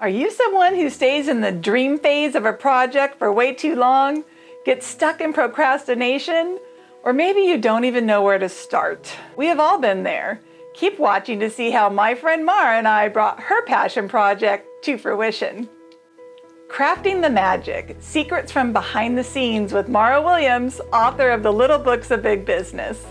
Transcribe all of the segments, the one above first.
Are you someone who stays in the dream phase of a project for way too long, gets stuck in procrastination, or maybe you don't even know where to start? We have all been there. Keep watching to see how my friend Mara and I brought her passion project to fruition. Crafting the Magic, Secrets from Behind the Scenes with Mara Williams, author of The Little Books of Big Business.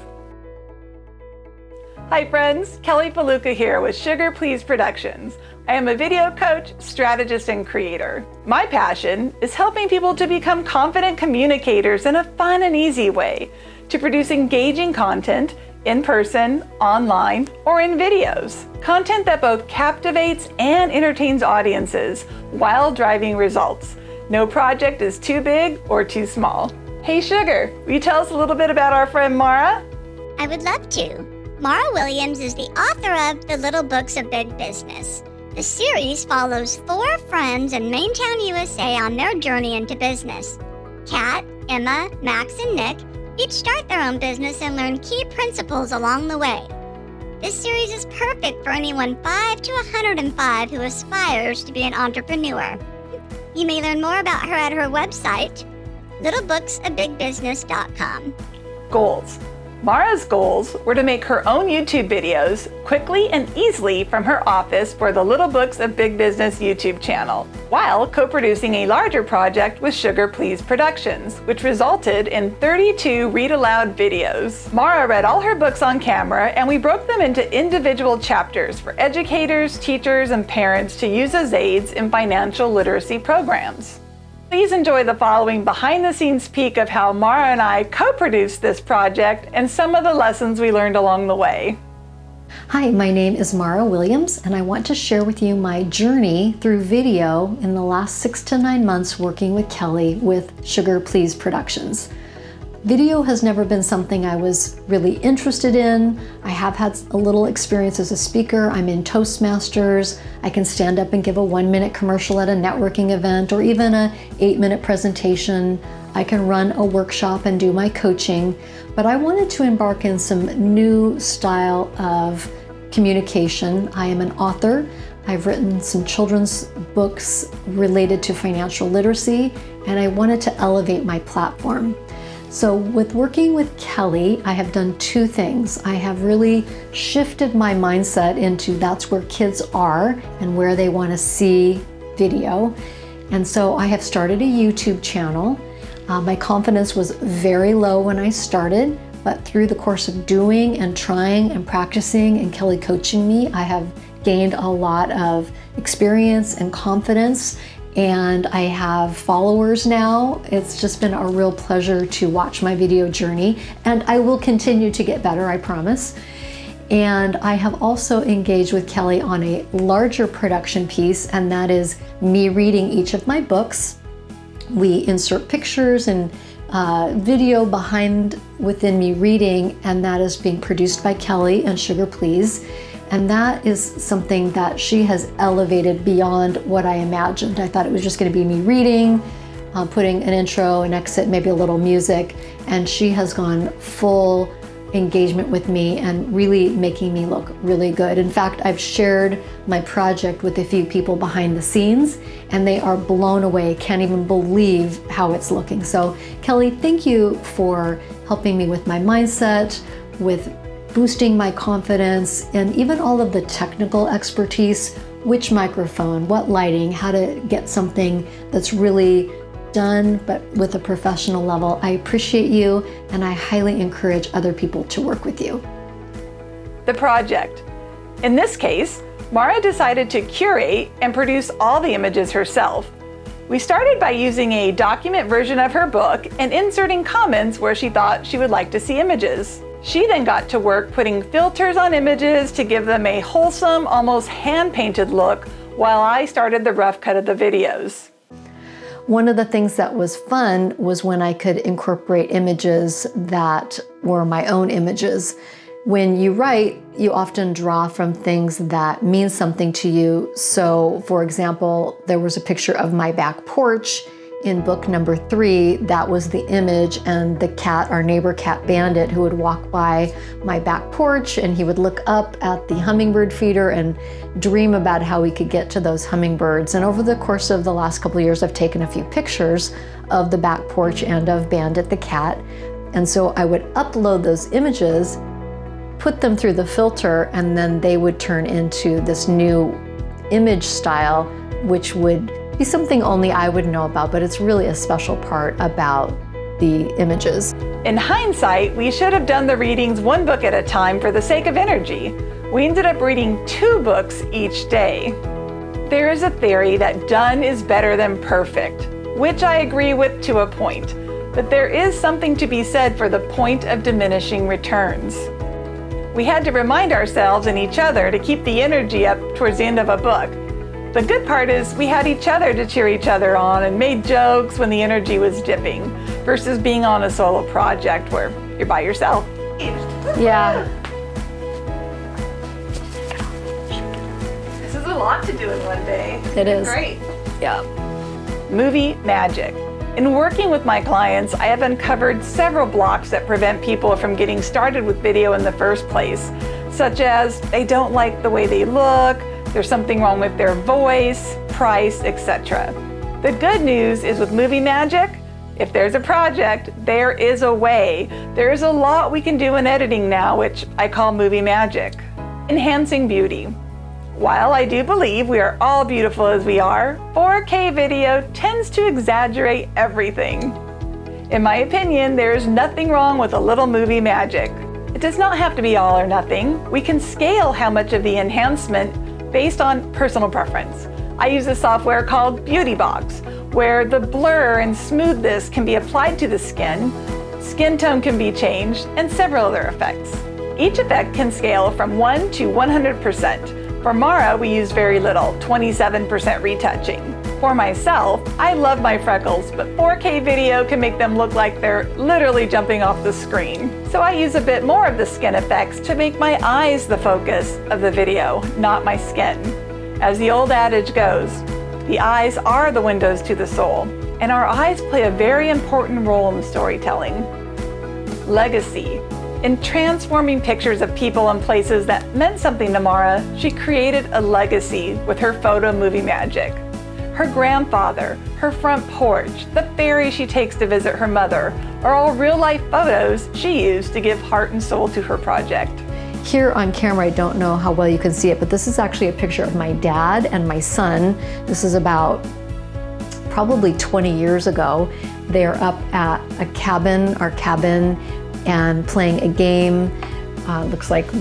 Hi friends, Kelly Fallucca here with Sugar Please Productions. I am a video coach, strategist, and creator. My passion is helping people to become confident communicators in a fun and easy way, to produce engaging content in person, online, or in videos. Content that both captivates and entertains audiences while driving results. No project is too big or too small. Hey Sugar, will you tell us a little bit about our friend Mara? I would love to. Mara Williams is the author of The Little Books of Big Business. The series follows 4 friends in Maintown, USA on their journey into business. Kat, Emma, Max, and Nick each start their own business and learn key principles along the way. This series is perfect for anyone 5 to 105 who aspires to be an entrepreneur. You may learn more about her at her website, littlebooksofbigbusiness.com. Goals. Mara's goals were to make her own YouTube videos quickly and easily from her office for the Little Books of Big Business YouTube channel, while co-producing a larger project with Sugar Please Productions, which resulted in 32 read-aloud videos. Mara read all her books on camera, and we broke them into individual chapters for educators, teachers, and parents to use as aids in financial literacy programs. Please enjoy the following behind-the-scenes peek of how Mara and I co-produced this project and some of the lessons we learned along the way. Hi, my name is Mara Williams, and I want to share with you my journey through video in the last 6 to 9 months working with Kelly with Sugar Please Productions. Video has never been something I was really interested in. I have had a little experience as a speaker. I'm in Toastmasters. I can stand up and give a 1-minute commercial at a networking event or even a 8-minute presentation. I can run a workshop and do my coaching, but I wanted to embark in some new style of communication. I am an author. I've written some children's books related to financial literacy, and I wanted to elevate my platform. So with working with Kelly, I have done 2 things. I have really shifted my mindset into that's where kids are and where they want to see video. And so I have started a YouTube channel. My confidence was very low when I started, but through the course of doing and trying and practicing and Kelly coaching me, I have gained a lot of experience and confidence. And I have followers now. It's just been a real pleasure to watch my video journey, and I will continue to get better, I promise. And I have also engaged with Kelly on a larger production piece, and that is me reading each of my books. We insert pictures and video within me reading, and that is being produced by Kelly and Sugar Please. And that is something that she has elevated beyond what I imagined. I thought it was just going to be me reading, putting an intro, an exit, maybe a little music, and she has gone full engagement with me and really making me look really good. In fact, I've shared my project with a few people behind the scenes, and they are blown away, can't even believe how it's looking. So Kelly, thank you for helping me with my mindset, with boosting my confidence, and even all of the technical expertise, which microphone, what lighting, how to get something that's really done, but with a professional level. I appreciate you, and I highly encourage other people to work with you. The project. In this case, Mara decided to curate and produce all the images herself. We started by using a document version of her book and inserting comments where she thought she would like to see images. She then got to work putting filters on images to give them a wholesome, almost hand-painted look, while I started the rough cut of the videos. One of the things that was fun was when I could incorporate images that were my own images. When you write, you often draw from things that mean something to you. So, for example, there was a picture of my back porch in book number 3, that was the image, and the cat, our neighbor cat Bandit, who would walk by my back porch and he would look up at the hummingbird feeder and dream about how we could get to those hummingbirds. And over the course of the last couple of years, I've taken a few pictures of the back porch and of Bandit the cat. And so I would upload those images, put them through the filter, and then they would turn into this new image style, which would be something only I would know about, but it's really a special part about the images. In hindsight, we should have done the readings one book at a time for the sake of energy. We ended up reading 2 books each day. There is a theory that done is better than perfect, which I agree with to a point, but there is something to be said for the point of diminishing returns. We had to remind ourselves and each other to keep the energy up towards the end of a book. The good part is we had each other to cheer each other on and made jokes when the energy was dipping versus being on a solo project where you're by yourself. Yeah. This is a lot to do in one day. It is. Great. Yeah. Movie magic. In working with my clients, I have uncovered several blocks that prevent people from getting started with video in the first place, such as they don't like the way they look, there's something wrong with their voice, price, etc. The good news is with movie magic, if there's a project, there is a way. There is a lot we can do in editing now, which I call movie magic. Enhancing beauty. While I do believe we are all beautiful as we are, 4K video tends to exaggerate everything. In my opinion, there is nothing wrong with a little movie magic. It does not have to be all or nothing. We can scale how much of the enhancement based on personal preference. I use a software called Beauty Box, where the blur and smoothness can be applied to the skin tone can be changed, and several other effects. Each effect can scale from 1 to 100%. For Mara, we use very little, 27% retouching. For myself, I love my freckles, but 4K video can make them look like they're literally jumping off the screen. So I use a bit more of the skin effects to make my eyes the focus of the video, not my skin. As the old adage goes, the eyes are the windows to the soul, and our eyes play a very important role in storytelling. Legacy. In transforming pictures of people and places that meant something to Mara, she created a legacy with her photo movie magic. Her grandfather, her front porch, the ferry she takes to visit her mother are all real-life photos she used to give heart and soul to her project. Here on camera, I don't know how well you can see it, but this is actually a picture of my dad and my son. This is about probably 20 years ago. They're up at a cabin, our cabin, and playing a game. Looks like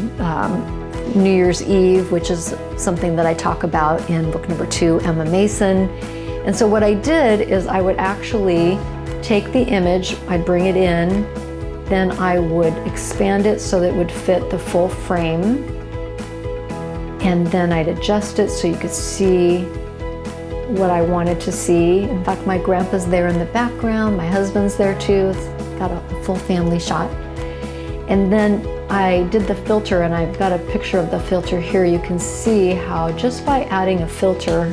New Year's Eve, which is something that I talk about in book number 2, Emma Mason. And so what I did is I would actually take the image, I'd bring it in, then I would expand it so that it would fit the full frame. And then I'd adjust it so you could see what I wanted to see. In fact, my grandpa's there in the background, my husband's there too. It's got a full family shot. And then I did the filter, and I've got a picture of the filter here. You can see how just by adding a filter,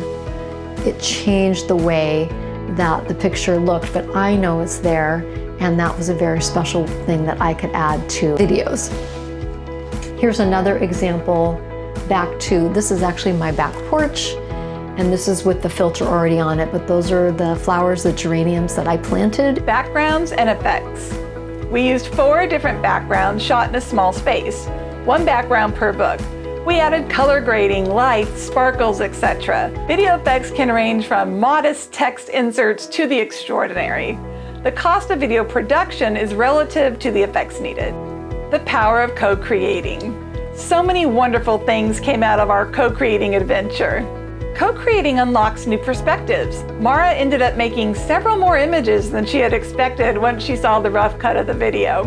it changed the way that the picture looked, but I know it's there, and that was a very special thing that I could add to videos. Here's another example back to, this is actually my back porch, and this is with the filter already on it, but those are the flowers, the geraniums that I planted. Backgrounds and effects. We used 4 different backgrounds shot in a small space, 1 background per book. We added color grading, lights, sparkles, etc. Video effects can range from modest text inserts to the extraordinary. The cost of video production is relative to the effects needed. The power of co-creating. So many wonderful things came out of our co-creating adventure. Co-creating unlocks new perspectives. Mara ended up making several more images than she had expected once she saw the rough cut of the video.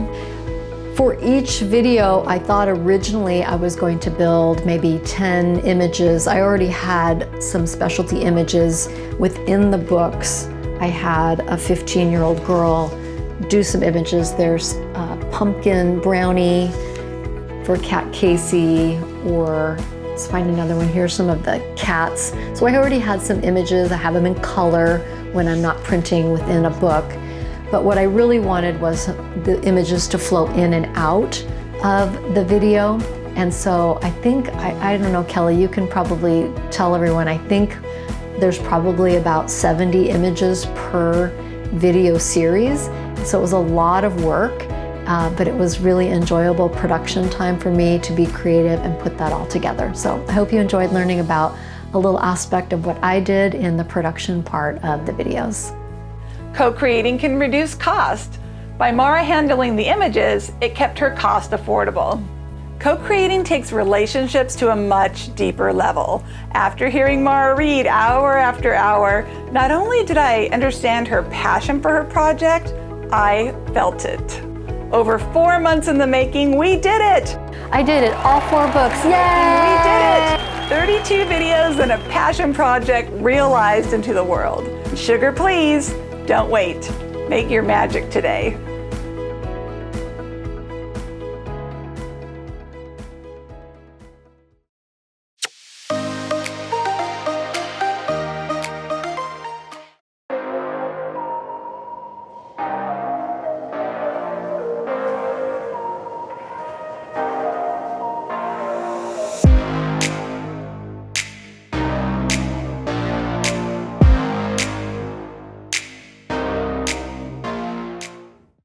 For each video, I thought originally I was going to build maybe 10 images. I already had some specialty images within the books. I had a 15-year-old girl do some images. There's a pumpkin brownie for Cat Casey, or let's find another one. Here's some of the cats. So I already had some images. I have them in color when I'm not printing within a book. But what I really wanted was the images to flow in and out of the video. And so I think, I don't know, Kelly, you can probably tell everyone, I think there's probably about 70 images per video series. So it was a lot of work, but it was really enjoyable production time for me to be creative and put that all together. So I hope you enjoyed learning about a little aspect of what I did in the production part of the videos. Co-creating can reduce cost. By Mara handling the images, it kept her cost affordable. Co-creating takes relationships to a much deeper level. After hearing Mara read hour after hour, not only did I understand her passion for her project, I felt it. Over 4 months in the making, we did it! I did it, all 4 books, yay! We did it! 32 videos and a passion project realized into the world. Sugar, please, don't wait. Make your magic today.